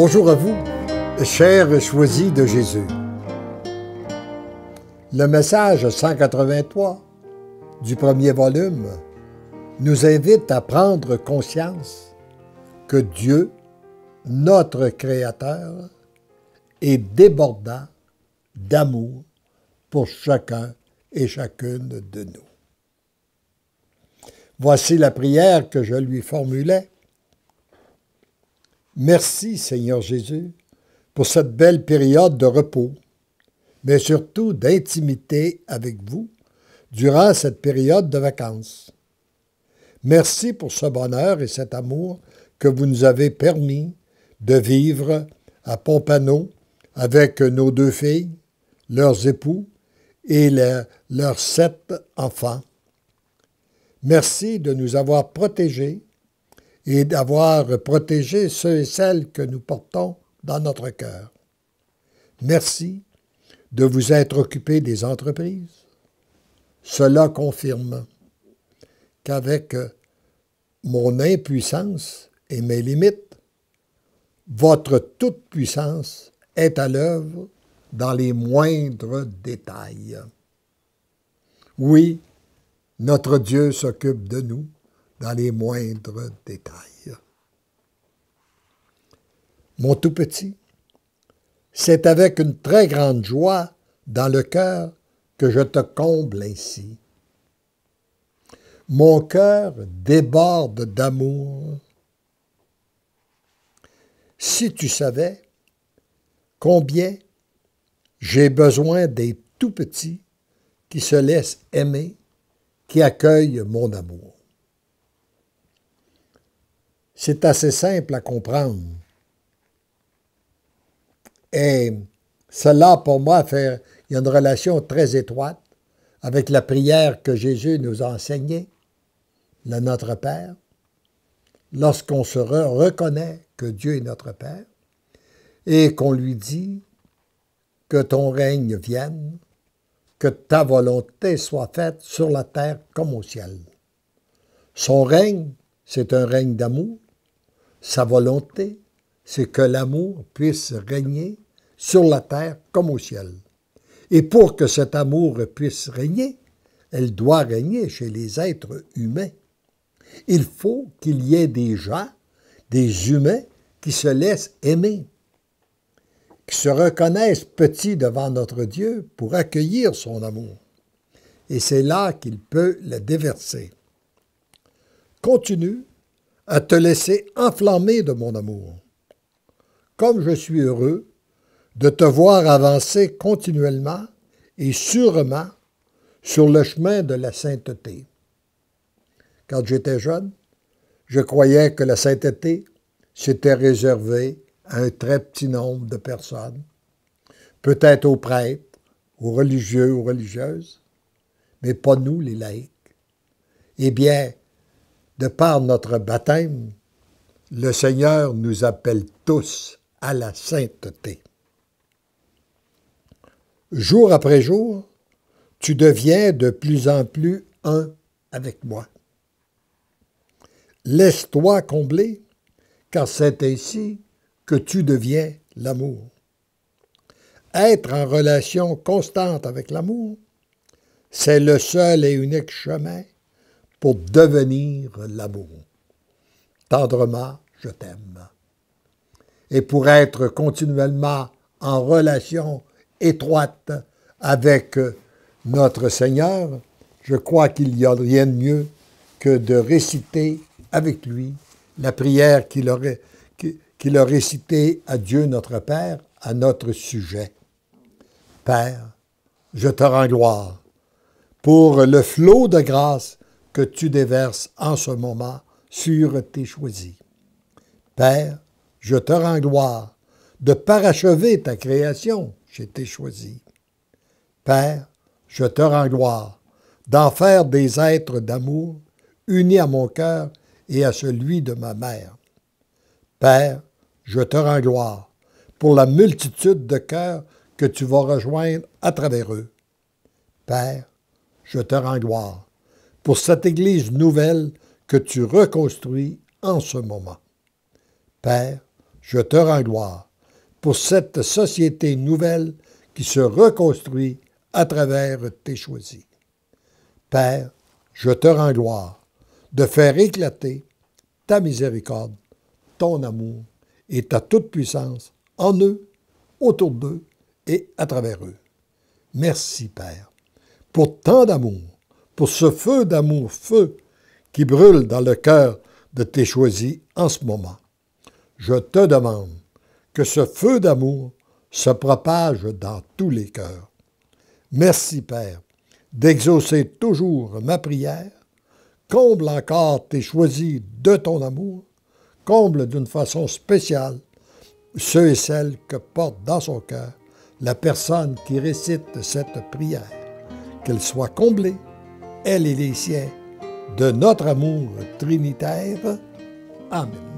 Bonjour à vous, chers choisis de Jésus. Le message 183 du premier volume nous invite à prendre conscience que Dieu, notre Créateur, est débordant d'amour pour chacun et chacune de nous. Voici la prière que je lui formulais. Merci, Seigneur Jésus, pour cette belle période de repos, mais surtout d'intimité avec vous durant cette période de vacances. Merci pour ce bonheur et cet amour que vous nous avez permis de vivre à Pompano avec nos 2 filles, leurs époux et leurs 7 enfants. Merci de nous avoir protégés et d'avoir protégé ceux et celles que nous portons dans notre cœur. Merci de vous être occupé des entreprises. Cela confirme qu'avec mon impuissance et mes limites, votre toute-puissance est à l'œuvre dans les moindres détails. Oui, notre Dieu s'occupe de nous dans les moindres détails. Mon tout petit, c'est avec une très grande joie dans le cœur que je te comble ainsi. Mon cœur déborde d'amour. Si tu savais combien j'ai besoin des tout petits qui se laissent aimer, qui accueillent mon amour. C'est assez simple à comprendre. Et cela, pour moi, il y a une relation très étroite avec la prière que Jésus nous a enseignée, le Notre Père. Lorsqu'on se reconnaît que Dieu est notre Père et qu'on lui dit que ton règne vienne, que ta volonté soit faite sur la terre comme au ciel. Son règne, c'est un règne d'amour. Sa volonté, c'est que l'amour puisse régner sur la terre comme au ciel. Et pour que cet amour puisse régner, elle doit régner chez les êtres humains. Il faut qu'il y ait des gens, des humains, qui se laissent aimer, qui se reconnaissent petits devant notre Dieu pour accueillir son amour. Et c'est là qu'il peut le déverser. Continue à te laisser enflammer de mon amour. Comme je suis heureux de te voir avancer continuellement et sûrement sur le chemin de la sainteté. Quand j'étais jeune, je croyais que la sainteté s'était réservée à un très petit nombre de personnes, peut-être aux prêtres, aux religieux, aux religieuses, mais pas nous, les laïcs. Eh bien, de par notre baptême, le Seigneur nous appelle tous à la sainteté. Jour après jour, tu deviens de plus en plus un avec moi. Laisse-toi combler, car c'est ainsi que tu deviens l'amour. Être en relation constante avec l'amour, c'est le seul et unique chemin pour devenir l'amour. Tendrement, je t'aime. Et pour être continuellement en relation étroite avec notre Seigneur, je crois qu'il n'y a rien de mieux que de réciter avec lui la prière qu'il a récitée à Dieu notre Père à notre sujet. Père, je te rends gloire pour le flot de grâce que tu déverses en ce moment sur tes choisis. Père, je te rends gloire de parachever ta création chez tes choisis. Père, je te rends gloire d'en faire des êtres d'amour unis à mon cœur et à celui de ma mère. Père, je te rends gloire pour la multitude de cœurs que tu vas rejoindre à travers eux. Père, je te rends gloire pour cette Église nouvelle que tu reconstruis en ce moment. Père, je te rends gloire pour cette société nouvelle qui se reconstruit à travers tes choisis. Père, je te rends gloire de faire éclater ta miséricorde, ton amour et ta toute-puissance en eux, autour d'eux et à travers eux. Merci, Père, pour tant d'amour, pour ce feu d'amour, feu qui brûle dans le cœur de tes choisis en ce moment. Je te demande que ce feu d'amour se propage dans tous les cœurs. Merci, Père, d'exaucer toujours ma prière. Comble encore tes choisis de ton amour. Comble d'une façon spéciale ceux et celles que porte dans son cœur la personne qui récite cette prière. Qu'elle soit comblée, elle et les siens, de notre amour trinitaire. Amen.